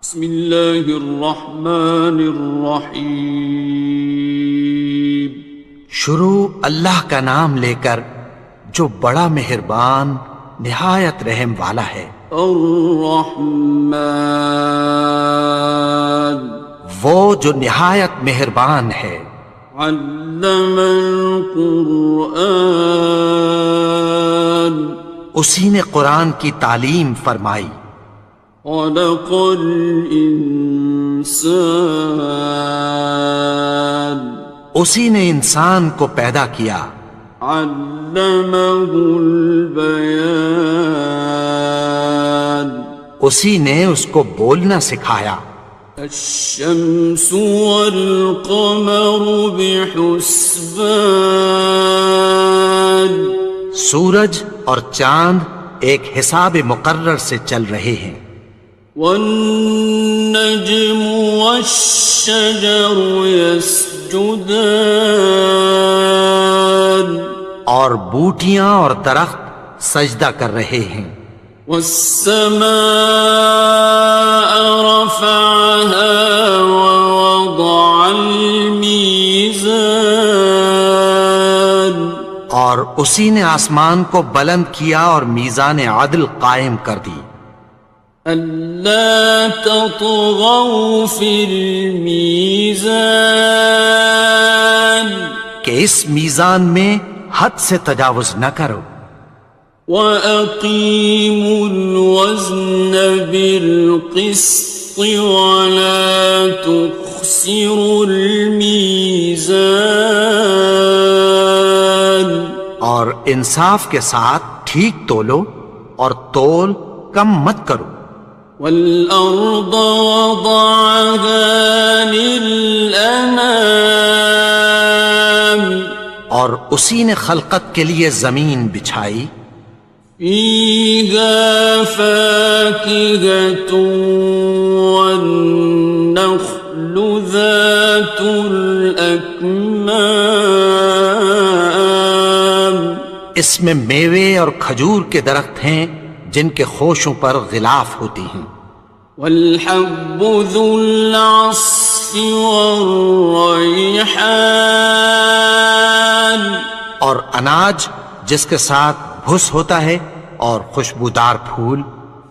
بسم اللہ الرحمن الرحیم۔ شروع اللہ کا نام لے کر جو بڑا مہربان نہایت رحم والا ہے۔ الرحمن، وہ جو نہایت مہربان ہے۔ علم القرآن، اسی نے قرآن کی تعلیم فرمائی۔ خلق الانسان، اسی نے انسان کو پیدا کیا۔ علمہ البیان، اسی نے اس کو بولنا سکھایا۔ الشمس والقمر بحسبان، سورج اور چاند ایک حساب مقرر سے چل رہے ہیں۔ والنجم والشجر يسجدان، اور بوٹیاں اور درخت سجدہ کر رہے ہیں۔ والسماء رفعها ووضع الميزان، اور اسی نے آسمان کو بلند کیا اور میزان عدل قائم کر دی۔ ألا تطغوا في الميزان، کہ اس میزان میں حد سے تجاوز نہ کرو۔ وَأَقِيمُوا الْوَزْنَ بِالْقِسْطِ وَلَا تُخْسِرُوا الْمِيزَانَ، اور انصاف کے ساتھ ٹھیک تولو اور تول کم مت کرو۔ وَالْأَرْضَ وَضَعَهَا لِلْأَنَامِ، اور اسی نے خلقت کے لیے زمین بچھائی۔ فِيهَا فَاكِهَةٌ وَالنَّخْلُ ذَاتُ الْأَكْمَامِ، اس میں میوے اور کھجور کے درخت ہیں جن کے خوشوں پر غلاف ہوتی ہیں۔ وَالْحَبُّ ذُو الْعَصْفِ وَالرَّيْحَانِ، اور اناج جس کے ساتھ بھس ہوتا ہے اور خوشبودار پھول۔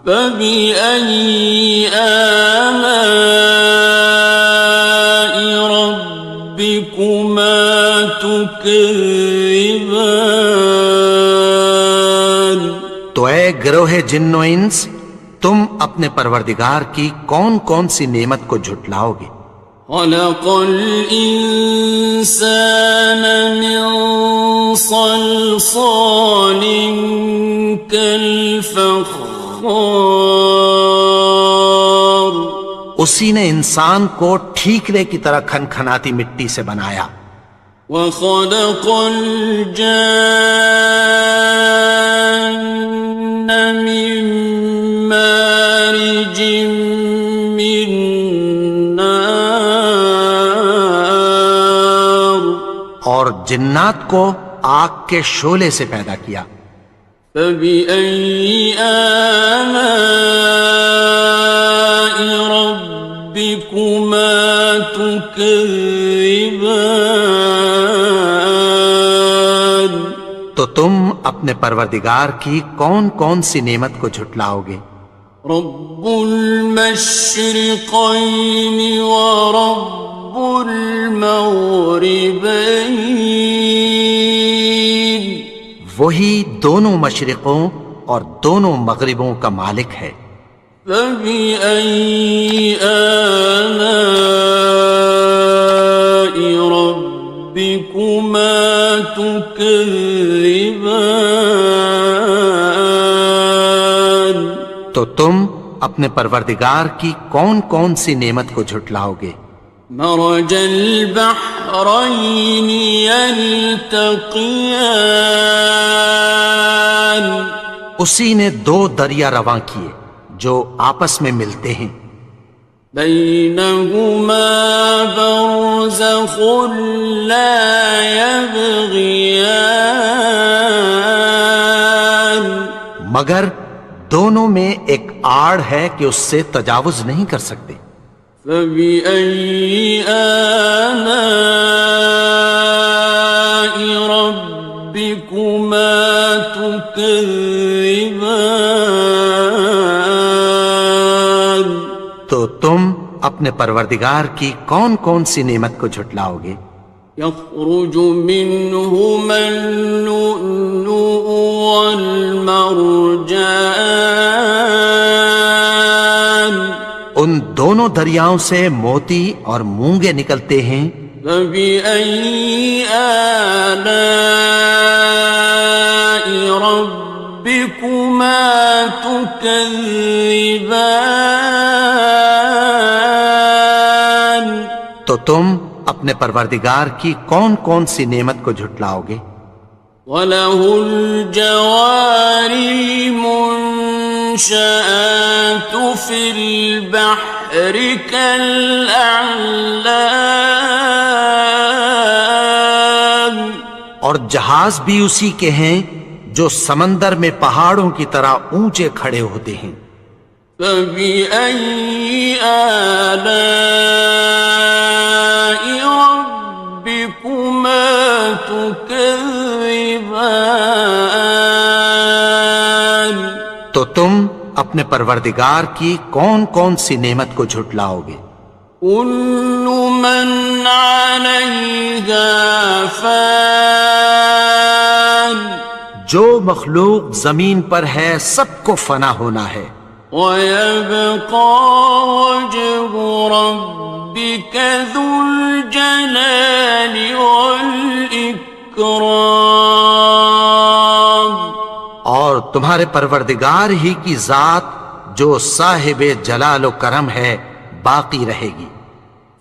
فَبِأَيِّ آلَاءِ رَبِّكُمَا تُكَذِّبَانِ، تو اے گروہ جن و انس، تم اپنے پروردگار کی کون کون سی نعمت کو جھٹلاؤ گے؟ خَلَقَ الْإِنسَانَ مِنْ صَلْصَالٍ كَالْفَخَّارِ، اسی نے انسان کو ٹھیکرے کی طرح کھنکھناتی مٹی سے بنایا۔ وَخَلَقَ الْجَانَّ مِن مَّارِجٍ مِّن نَّارٍ، اور جنات کو آگ کے شعلے سے پیدا کیا۔ فَبِأَيِّ آلَاءِ رَبِّكُمَا تُكَذِّبَانِ، تو تم اپنے پروردگار کی کون کون سی نعمت کو جھٹلاؤ گے؟ رب المشرقین ورب المغربین، وہی دونوں مشرقوں اور دونوں مغربوں کا مالک ہے۔ فَبِأَيِّ آلَاءِ رَبِّكُمَا تُكَذِّبَانِ، تو تم اپنے پروردگار کی کون کون سی نعمت کو جھٹلاؤ گے؟ مرج البحرین یلتقیان، اسی نے دو دریا رواں کیے جو آپس میں ملتے ہیں۔ بینہما برزخ لا یبغیان، مگر دونوں میں ایک آڑ ہے کہ اس سے تجاوز نہیں کر سکتے۔ فبأي آلاء ربكما تكذبان؟ تو تم اپنے پروردگار کی کون کون سی نعمت کو جھٹلاؤ گے؟ يخرج منهما اللؤلؤ والمرجان ان دونوں دریاؤں سے موتی اور مونگے نکلتے ہیں۔ فبأي آلاء ربكما تكذبان؟ تو تم اپنے پروردگار کی کون کون سی نعمت کو جھٹلاؤ گے؟ وَلَهُ الْجَوَارِ الْمُنشَآتُ فِي الْبَحْرِ كَالْأَعْلَامِ، اور جہاز بھی اسی کے ہیں جو سمندر میں پہاڑوں کی طرح اونچے کھڑے ہوتے ہیں۔ فَبِأَيِّ آلَاءِ رَبِّكُمَا تُكَذِّبَانِ؟ تو تم اپنے پروردگار کی کون کون سی نعمت کو جھٹلاؤ گے؟ كُلُّ مَنْ عَلَيْهَا فَانٍ، جو مخلوق زمین پر ہے سب کو فنا ہونا ہے۔ وَيَبْقَى وَجْهُ رَبِّكَ ذُو الْجَلَالِ وَالْإِكْرَامِ، اور تمہارے پروردگار ہی کی ذات جو صاحب جلال و کرم ہے باقی رہے گی۔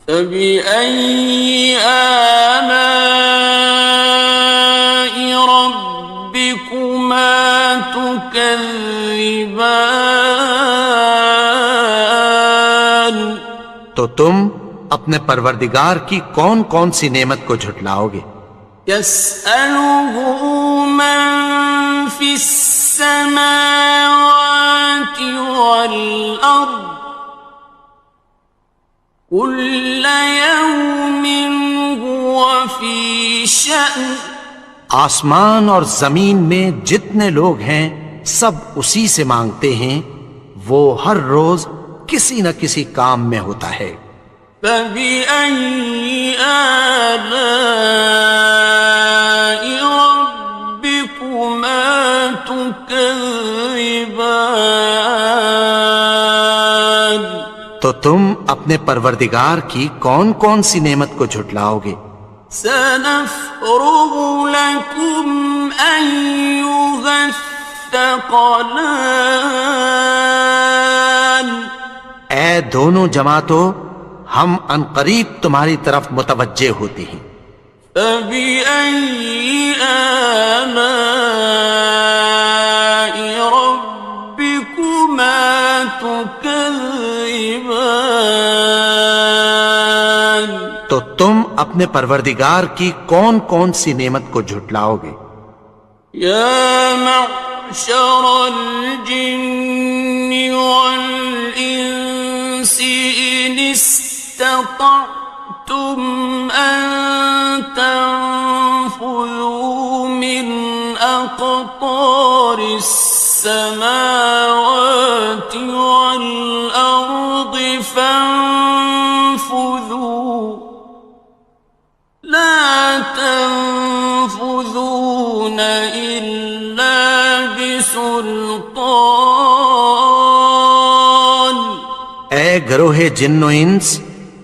فَبِأَيِّ آلَاءِ رَبِّكُمَا تُكَذِّبَانِ؟ تو تم اپنے پروردگار کی کون کون سی نعمت کو جھٹلاؤ گے؟ يَسْأَلُهُ مَن فِي السَّمَاوَاتِ وَالْأَرْضِ كُلَّ يَوْمٍ هُوَ فِي شَأْنٍ، آسمان اور زمین میں جتنے لوگ ہیں سب اسی سے مانگتے ہیں، وہ ہر روز کسی نہ کسی کام میں ہوتا ہے۔ فَبِأَيِّ آلَاءِ رَبِّكُمَا تُكَذِّبَانِ؟ تو تم اپنے پروردگار کی کون کون سی نعمت کو جھٹلاؤ گے؟ سَنَفْرُغُ لَكُمْ أَيُّهَ الثَّقَلَانِ، اے دونوں جماعتوں ہم عنقریب تمہاری طرف متوجہ ہوتے ہیں۔ فَبِأَيِّ آلَاءِ رَبِّكُمَا تُكَذِّبَانِ؟ تو تم اپنے پروردگار کی کون کون سی نعمت کو جھٹلاؤ گے؟ يَا مَعْشَرَ الْجِنِّ وَالْإِنسِ إِنِ اسْتَطَعْتُمْ أَن تَنفُذُوا مِنْ أَقْطَارِ السَّمَاوَاتِ وَالْأَرْضِ فَانفُذُوا لَا تَنفُذُونَ إِلَّا بِسُلْطَانٍ۔ اے گروہ جن و انس،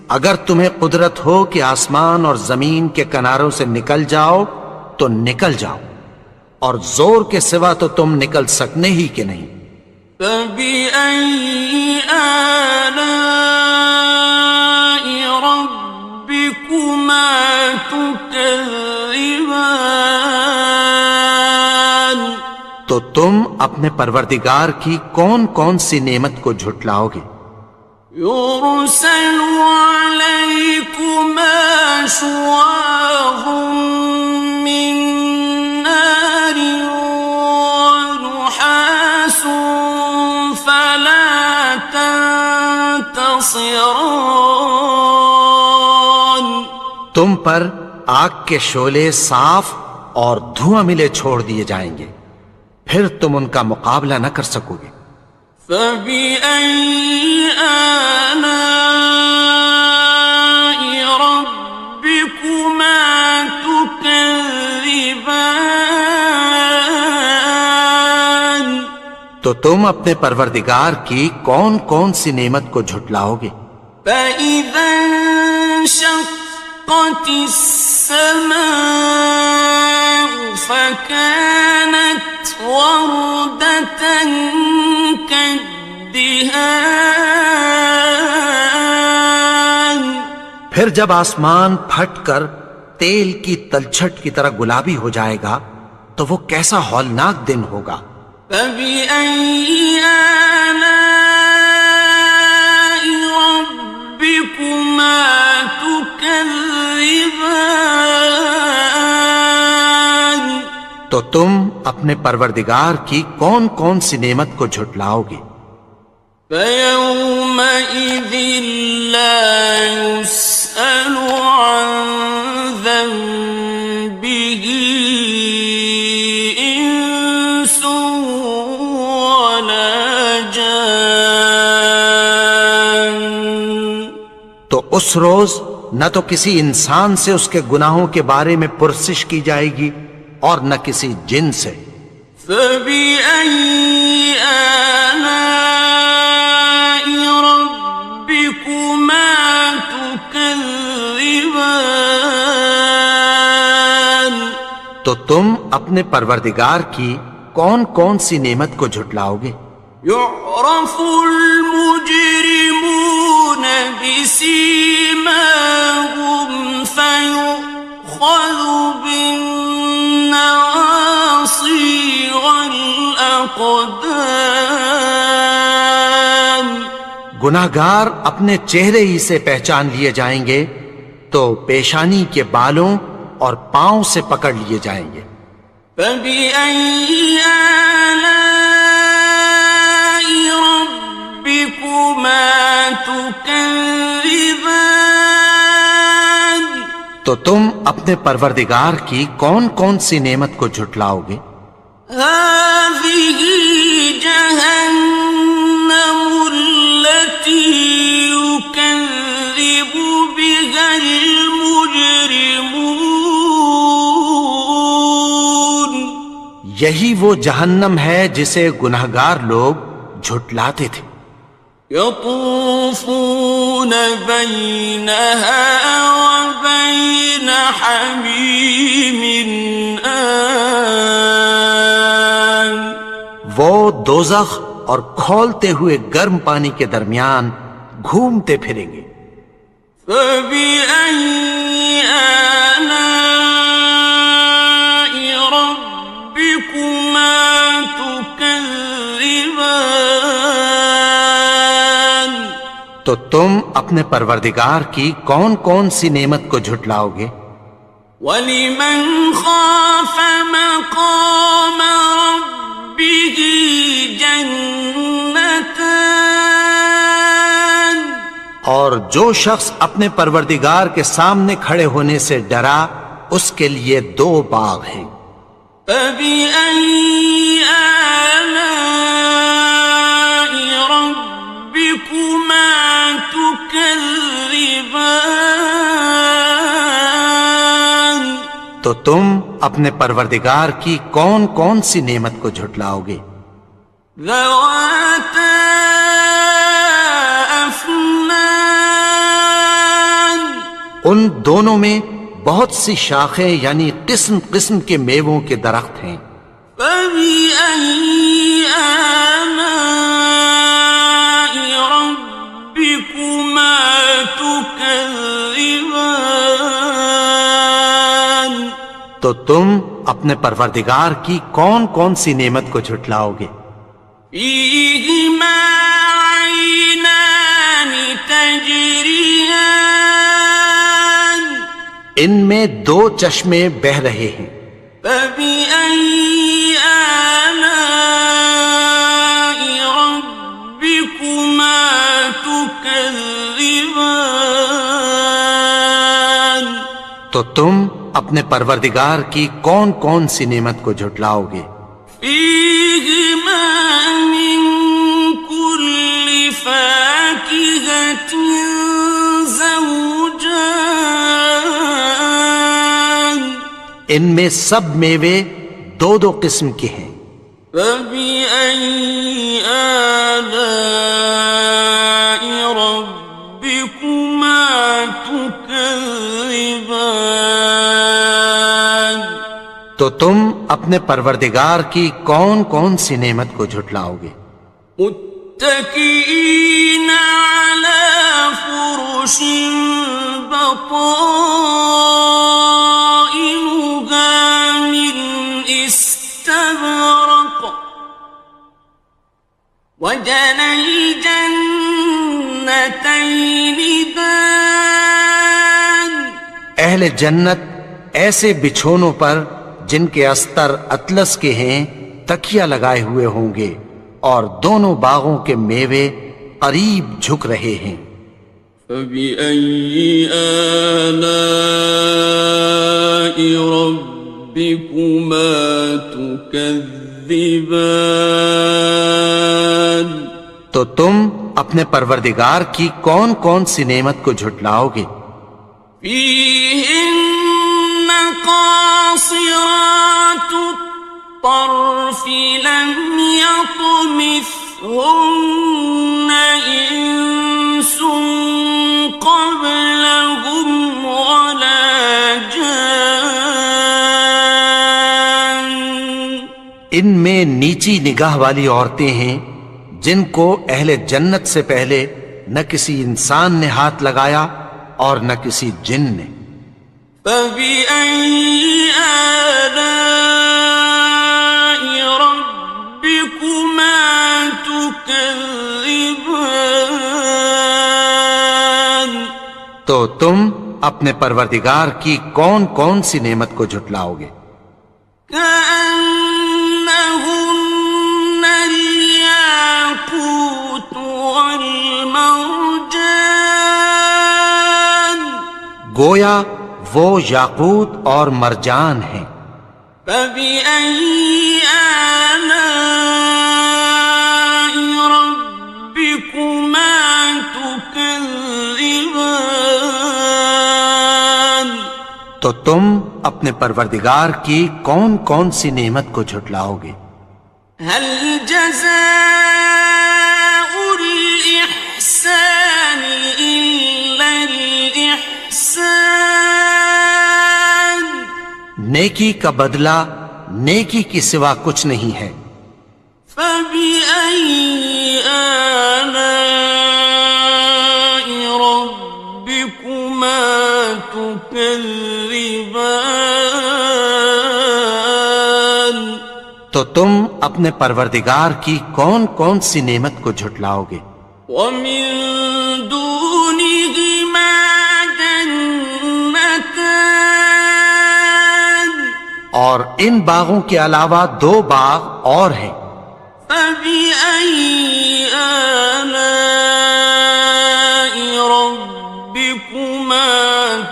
اگر تمہیں قدرت ہو کہ آسمان اور زمین کے کناروں سے نکل جاؤ تو نکل جاؤ، اور زور کے سوا تو تم نکل سکنے ہی کہ نہیں۔ فَبِأَيِّ آلَاءِ رَبِّكُمَا تُكَذِّبَانِ؟ تو تم اپنے پروردگار کی کون کون سی نعمت کو جھٹلاؤ گے؟ يُرْسَلُ عَلَيْكُمَا شُوَاظٌ مِّن نَّارٍ وَنُحَاسٌ فَلَا خاصرون. تم پر آگ کے شعلے صاف اور دھواں ملے چھوڑ دیے جائیں گے، پھر تم ان کا مقابلہ نہ کر سکو گے۔ فَبِأَيِّ آلَاءِ رَبِّكُمَا تُكَذِّبَانِ. تو تم اپنے پروردگار کی کون کون سی نعمت کو جھٹلاؤ گے؟ فَإِذَا انشَقَّتِ السَّمَاءُ فَكَانَتْ وَرْدَةً كَالدِّهَانِ. پھر جب آسمان پھٹ کر تیل کی تلچھٹ کی طرح گلابی ہو جائے گا تو وہ کیسا ہولناک دن ہوگا۔ فَبِأَيِّ آلَاءِ رَبِّكُمَا تُكَذِّبَانِ. تو تم اپنے پروردگار کی کون کون سی نعمت کو جھٹلاؤ گے؟ فَيَوْمَئِذٍ لَا يُسْأَلُ عَنْ ذَنبِهِ إِنسٌ وَلَا جَانٌ. تو اس روز نہ تو کسی انسان سے اس کے گناہوں کے بارے میں پرسش کی جائے گی اور نہ کسی جن سے۔ فَبِأَيِّ آلَاءِ رَبِّكُمَا تُكَذِّبَانِ. تو تم اپنے پروردگار کی کون کون سی نعمت کو جھٹلاؤ گے؟ يُعْرَفُ الْمُجْرِمُونَ بِسِيمَاهُمْ فَيُؤْخَذُ بِالنَّوَاصِي وَالْأَقْدَامِ. گناہگار اپنے چہرے ہی سے پہچان لیے جائیں گے تو پیشانی کے بالوں اور پاؤں سے پکڑ لیے جائیں گے۔ فَبِأَيِّ آلَاءِ رَبِّكُمَا تُكَذِّبَانِ. تو تم اپنے پروردگار کی کون کون سی نعمت کو جھٹلاؤ گے؟ هَٰذِهِ جَهَنَّمُ الَّتِي يُكَذِّبُ بِهَا الْمُجْرِمُونَ. یہی وہ جہنم ہے جسے گناہگار لوگ جھٹلاتے تھے۔ يَطُوفُونَ بَيْنَهَا وَبَيْنَ حَمِيمٍ آنٍ. وہ دوزخ اور کھولتے ہوئے گرم پانی کے درمیان گھومتے پھریں گے۔ فَبِأَيِّ آلَاءِ رَبِّكُمَا تُكَذِّبَانِ. تو تم اپنے پروردگار کی کون کون سی نعمت کو جھٹلاؤ گے؟ وَلِمَنْ خَافَ مَقَامَ رَبِّهِ جَنَّتَانِ. اور جو شخص اپنے پروردگار کے سامنے کھڑے ہونے سے ڈرا اس کے لیے دو باغ ہیں۔ فَبِأَيِّ آلَاءِ رَبِّكُمَا تُكَذِّبَانِ. تو تم اپنے پروردگار کی کون کون سی نعمت کو جھٹلاؤ گے؟ ذَوَاتَا أَفْنَانٍ. ان دونوں میں بہت سی شاخیں یعنی قسم قسم کے میووں کے درخت ہیں۔ فَبِأَيِّ آلَاءِ رَبِّكُمَا تُكَذِّبَانِ. تو تم اپنے پروردگار کی کون کون سی نعمت کو جھٹلاؤ گے؟ فِيهِمَا عَيْنَانِ تَجْرِيَانِ. ان میں دو چشمے بہہ رہے ہیں۔ فَبِأَيِّ آلَاءِ رَبِّكُمَا تُكَذِّبَانِ. تكذبان تو تم اپنے پروردگار کی کون کون سی نعمت کو جھٹلاؤ گے؟ فيهما من كل فاكهة زوجان ان میں سب میوے دو دو قسم کے ہیں۔ فبأي آلاء ربكما تكذبان تو تم اپنے پروردگار کی کون کون سی نعمت کو جھٹلاؤ گے؟ متكئين على فرش بطائنها من استبرق وجنى الجنتين دان اہل جنت ایسے بچھونوں پر جن کے استر اطلس کے ہیں تکیہ لگائے ہوئے ہوں گے، اور دونوں باغوں کے میوے قریب جھک رہے ہیں۔ فبأي آلاء ربكما تكذبان تو تم اپنے پروردگار کی کون کون سی نعمت کو جھٹلاؤ گے؟ فيهن قاصرات الطرف لم يطمثهن إنس قبلهم ولا جان ان میں نیچی نگاہ والی عورتیں ہیں جن کو اہل جنت سے پہلے نہ کسی انسان نے ہاتھ لگایا اور نہ کسی جن نے۔ فبأي آلاء ربكما تكذبان تو تم اپنے پروردگار کی کون کون سی نعمت کو جھٹلاؤ گے؟ كأنهن الياقوت والمرجان گویا وہ یاقوت اور مرجان ہیں۔ فبأي آلاء ربكما تكذبان تو تم اپنے پروردگار کی کون کون سی نعمت کو جھٹلاؤ گے؟ هل جزاء الإحسان إلا الإحسان نیکی کا بدلہ نیکی کی سوا کچھ نہیں ہے۔ فبأي آلاء ربكما تكذبان تو تم اپنے پروردگار کی کون کون سی نعمت کو جھٹلاؤ گے؟ ومن دونهما جنتان اور ان باغوں کے علاوہ دو باغ اور ہیں۔ فبأي آلاء ربكما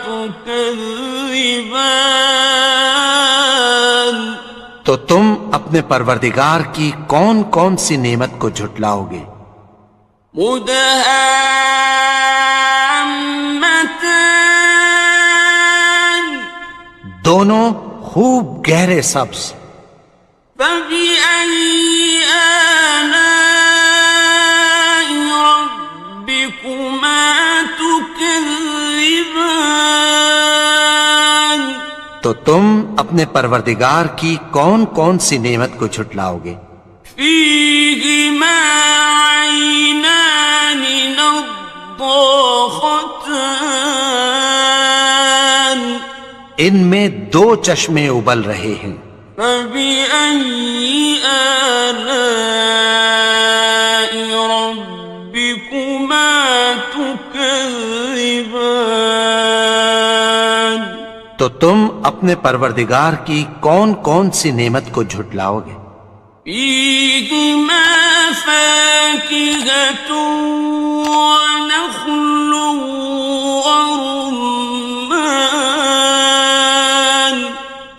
تكذبان تو تم اپنے پروردگار کی کون کون سی نعمت کو جھٹلاؤ گے؟ مدهامتان دونوں خوب گہرے سبز۔ فبأي آلاء ربكما تكذبان تو تم اپنے پروردگار کی کون کون سی نعمت کو جھٹلاؤ گے؟ فيهما عينان نضاختان ان میں دو چشمے ابل رہے ہیں۔ فبأي آلاء ربكما تكذبان تو تم اپنے پروردگار کی کون کون سی نعمت کو جھٹلاؤ گے؟ فيهما فاكهة ونخل ورمان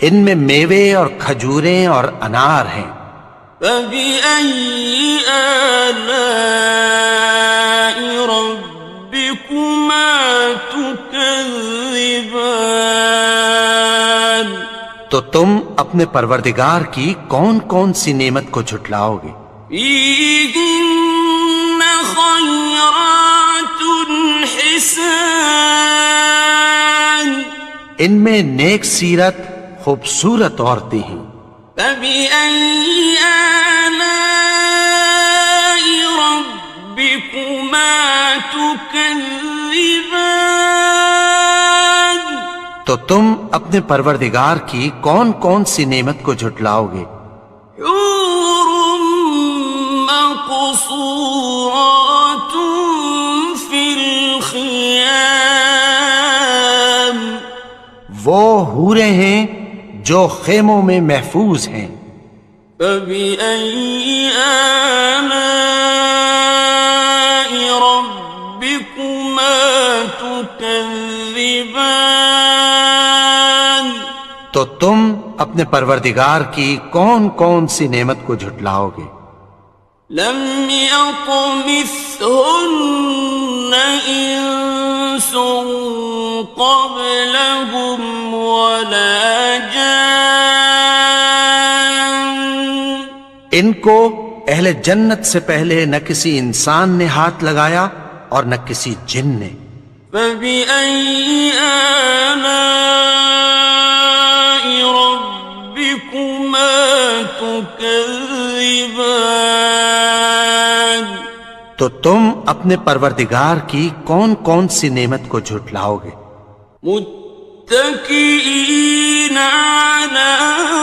ان میں میوے اور کھجوریں اور انار ہیں. فبأي آلاء ربكما تكذبان تو تم اپنے پروردگار کی کون کون سی نعمت کو جھٹلاؤ گے؟ فيهن خيرات حسان ان میں نیک سیرت خوبصورت عورتیں ہیں. فبأي آلاء ربكما تكذبان تو تم اپنے پروردگار کی کون کون سی نعمت کو جھٹلاؤ گے؟ حور مقصورات في الخيام وہ حوریں ہیں جو خیموں میں محفوظ ہیں. فبأي آلاء ربكما تكذبان تو تم اپنے پروردگار کی کون کون سی نعمت کو جھٹلاؤ گے؟ لم يطمثهن إنس قبلهم ولا جان ان کو اہل جنت سے پہلے نہ کسی انسان نے ہاتھ لگایا اور نہ کسی جن نے. فبأي آلاء ربكما تكذبان تو تم اپنے پروردگار کی کون کون سی نعمت کو جھٹلاؤ گے؟ متكئين على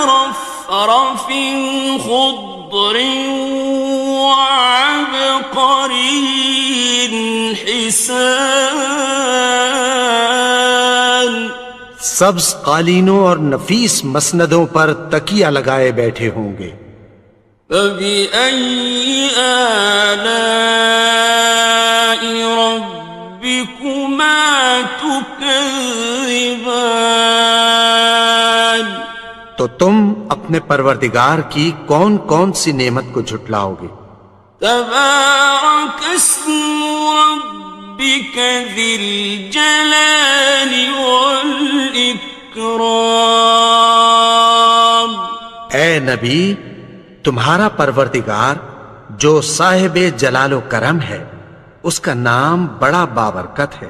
رفرف خضر وعبقري حسان سبز قالینوں اور نفیس مسندوں پر تکیہ لگائے بیٹھے ہوں گے. فبأي آلاء ربكما تكذبان تو تم اپنے پروردگار کی کون کون سی نعمت کو جھٹلاؤ گے؟ تبارك اسم ربك ذي الجلال والإكرام اے نبی، تمہارا پروردگار جو صاحب جلال و کرم ہے، اس کا نام بڑا بابرکت ہے.